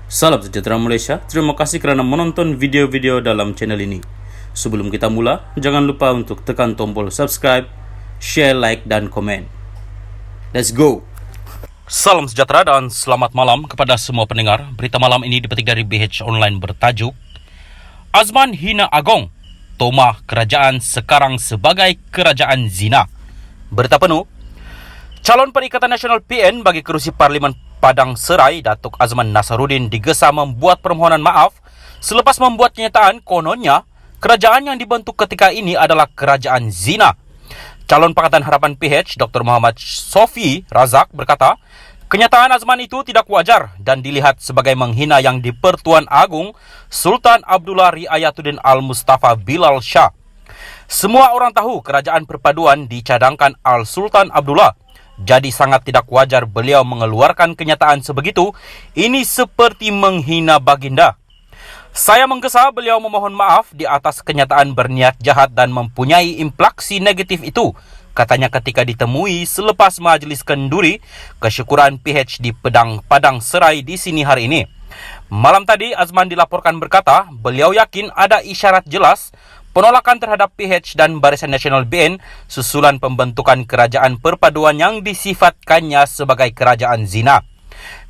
Salam sejahtera Malaysia, terima kasih kerana menonton video-video dalam channel ini. Sebelum kita mula, jangan lupa untuk tekan tombol subscribe, share, like, dan komen. Let's go! Salam sejahtera dan selamat malam kepada semua pendengar. Berita malam ini dipetik dari BH Online bertajuk Azman hina Agong, Tomah kerajaan sekarang sebagai kerajaan zina. Berita penuh, calon Perikatan Nasional PN bagi kerusi Parlimen Padang Serai, Datuk Azman Nasaruddin digesa membuat permohonan maaf selepas membuat kenyataan kononnya kerajaan yang dibentuk ketika ini adalah kerajaan zina. Calon Pakatan Harapan PH Dr. Muhammad Sofi Razak berkata, kenyataan Azman itu tidak wajar dan dilihat sebagai menghina Yang di-Pertuan Agung Sultan Abdullah Riayatuddin Al-Mustafa Bilal Shah. Semua orang tahu kerajaan perpaduan dicadangkan Al-Sultan Abdullah. Jadi sangat tidak wajar beliau mengeluarkan kenyataan sebegitu. Ini seperti menghina baginda. Saya menggesa beliau memohon maaf di atas kenyataan berniat jahat dan mempunyai implikasi negatif itu, katanya ketika ditemui selepas majlis kenduri kesyukuran PH di Padang Serai di sini hari ini. Malam tadi Azman dilaporkan berkata, beliau yakin ada isyarat jelas penolakan terhadap PH dan Barisan Nasional BN susulan pembentukan kerajaan perpaduan yang disifatkannya sebagai kerajaan zina.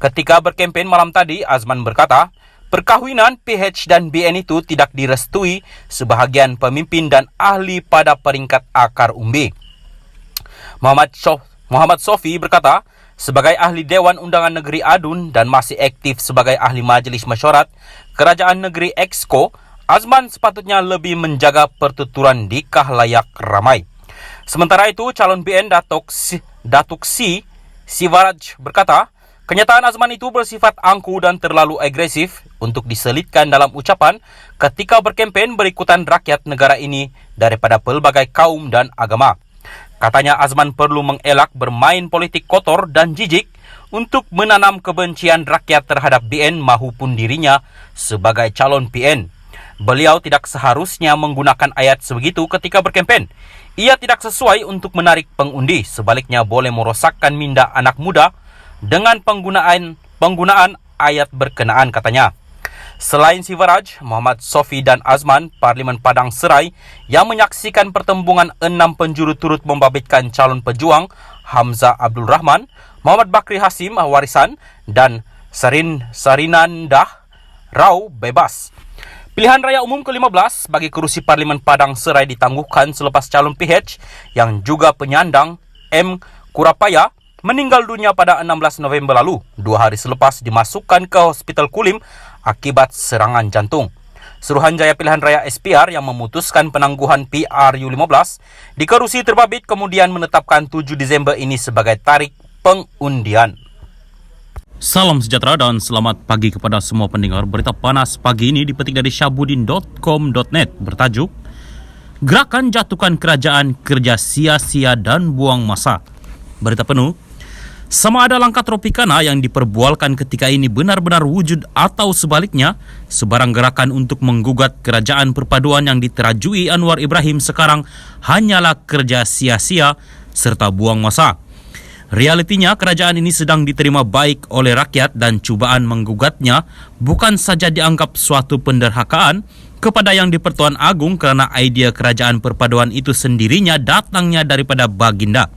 Ketika berkempen malam tadi, Azman berkata, perkahwinan PH dan BN itu tidak direstui sebahagian pemimpin dan ahli pada peringkat akar umbi. Muhammad Sofi berkata, sebagai ahli Dewan Undangan Negeri Adun dan masih aktif sebagai ahli Majlis Mesyuarat Kerajaan Negeri Exco, Azman sepatutnya lebih menjaga pertuturan di khalayak ramai. Sementara itu, calon BN Datuk Sivaraj berkata, kenyataan Azman itu bersifat angku dan terlalu agresif untuk diselitkan dalam ucapan ketika berkempen berikutan rakyat negara ini daripada pelbagai kaum dan agama. Katanya Azman perlu mengelak bermain politik kotor dan jijik untuk menanam kebencian rakyat terhadap BN mahupun dirinya sebagai calon PN. Beliau tidak seharusnya menggunakan ayat sebegitu ketika berkempen. Ia tidak sesuai untuk menarik pengundi, sebaliknya boleh merosakkan minda anak muda dengan penggunaan ayat berkenaan, katanya. Selain Sivaraj, Muhammad Sofi dan Azman, Parlimen Padang Serai yang menyaksikan pertembungan 6 penjuru turut membabitkan calon pejuang Hamzah Abdul Rahman, Muhammad Bakri Hasim Warisan dan Sarinandah Rao bebas. Pilihan raya umum ke-15 bagi kerusi Parlimen Padang Serai ditangguhkan selepas calon PH yang juga penyandang M. Kurapaya meninggal dunia pada 16 November lalu, 2 hari selepas dimasukkan ke Hospital Kulim akibat serangan jantung. Suruhanjaya Pilihan Raya SPR yang memutuskan penangguhan PRU15 di kerusi terbabit kemudian menetapkan 7 Disember ini sebagai tarikh pengundian. Salam sejahtera dan selamat pagi kepada semua pendengar. Berita panas pagi ini dipetik dari syabudin.com.net bertajuk Gerakan Jatuhkan Kerajaan Kerja Sia-sia dan Buang Masa. Berita penuh, sama ada langkah Tropicana yang diperbualkan ketika ini benar-benar wujud atau sebaliknya, sebarang gerakan untuk menggugat kerajaan perpaduan yang diterajui Anwar Ibrahim sekarang hanyalah kerja sia-sia serta buang masa. Realitinya, kerajaan ini sedang diterima baik oleh rakyat dan cubaan menggugatnya bukan saja dianggap suatu penderhakaan kepada Yang di-Pertuan Agung kerana idea kerajaan perpaduan itu sendirinya datangnya daripada baginda.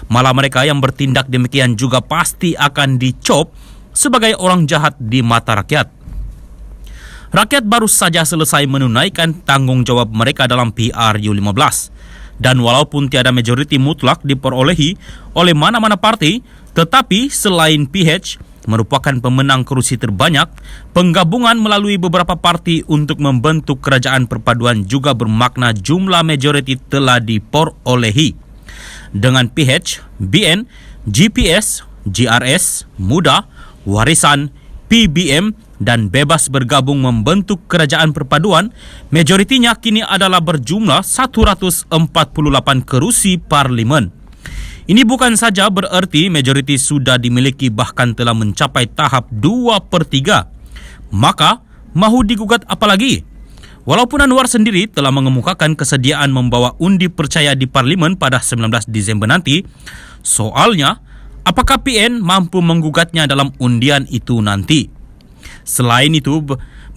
Malah mereka yang bertindak demikian juga pasti akan dicop sebagai orang jahat di mata rakyat. Rakyat baru saja selesai menunaikan tanggungjawab mereka dalam PRU15. Dan walaupun tiada majoriti mutlak diperolehi oleh mana-mana parti, tetapi selain PH merupakan pemenang kerusi terbanyak, penggabungan melalui beberapa parti untuk membentuk kerajaan perpaduan juga bermakna jumlah majoriti telah diperolehi. Dengan PH, BN, GPS, GRS, Muda, Warisan, PBM dan Bebas bergabung membentuk kerajaan perpaduan, majoritinya kini adalah berjumlah 148 kerusi parlimen. Ini bukan saja bererti majoriti sudah dimiliki bahkan telah mencapai tahap 2/3. Maka, mahu digugat apa lagi? Walaupun Anwar sendiri telah mengemukakan kesediaan membawa undi percaya di parlimen pada 19 Disember nanti, soalnya, apakah PN mampu menggugatnya dalam undian itu nanti? Selain itu,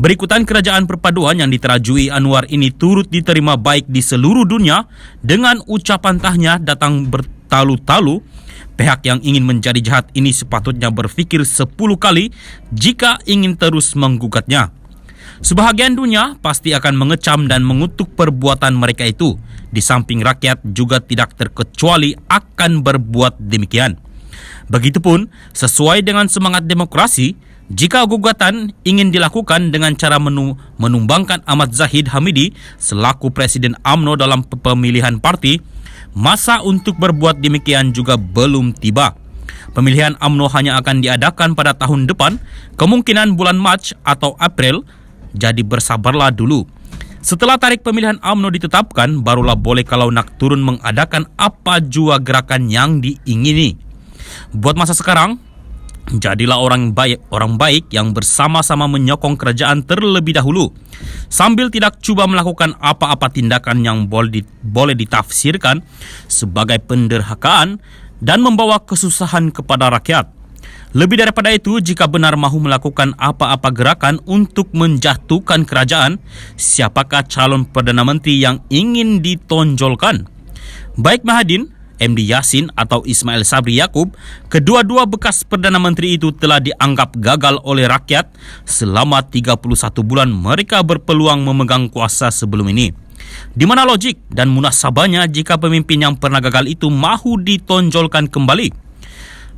berikutan kerajaan perpaduan yang diterajui Anwar ini turut diterima baik di seluruh dunia dengan ucapan tahniah datang bertalu-talu. Pihak yang ingin menjadi jahat ini sepatutnya berfikir 10 kali jika ingin terus menggugatnya. Sebahagian dunia pasti akan mengecam dan mengutuk perbuatan mereka itu. Di samping rakyat juga tidak terkecuali akan berbuat demikian. Begitupun, sesuai dengan semangat demokrasi, jika gugatan ingin dilakukan dengan cara menumbangkan Ahmad Zahid Hamidi selaku Presiden UMNO dalam pemilihan parti, masa untuk berbuat demikian juga belum tiba. Pemilihan UMNO hanya akan diadakan pada tahun depan, kemungkinan bulan Mac atau April, jadi bersabarlah dulu. Setelah tarikh pemilihan UMNO ditetapkan, barulah boleh kalau nak turun mengadakan apa jua gerakan yang diingini. Buat masa sekarang, jadilah orang baik yang bersama-sama menyokong kerajaan terlebih dahulu, sambil tidak cuba melakukan apa-apa tindakan yang boleh ditafsirkan sebagai penderhakaan dan membawa kesusahan kepada rakyat. Lebih daripada itu, jika benar mahu melakukan apa-apa gerakan untuk menjatuhkan kerajaan, siapakah calon Perdana Menteri yang ingin ditonjolkan? Baik Mahadin, MD Yassin atau Ismail Sabri Yaakob, kedua-dua bekas Perdana Menteri itu telah dianggap gagal oleh rakyat selama 31 bulan mereka berpeluang memegang kuasa sebelum ini. Di mana logik dan munasabahnya jika pemimpin yang pernah gagal itu mahu ditonjolkan kembali?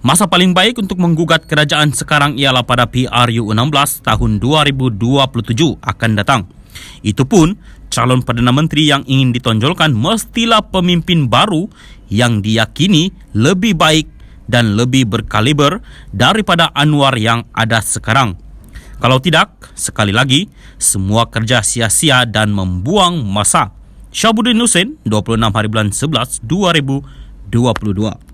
Masa paling baik untuk menggugat kerajaan sekarang ialah pada PRU 16 tahun 2027 akan datang. Itu pun, calon Perdana Menteri yang ingin ditonjolkan mestilah pemimpin baru yang diyakini lebih baik dan lebih berkaliber daripada Anwar yang ada sekarang. Kalau tidak, sekali lagi, semua kerja sia-sia dan membuang masa. Syabuddin Hussein, 26 hari bulan 11, 2022.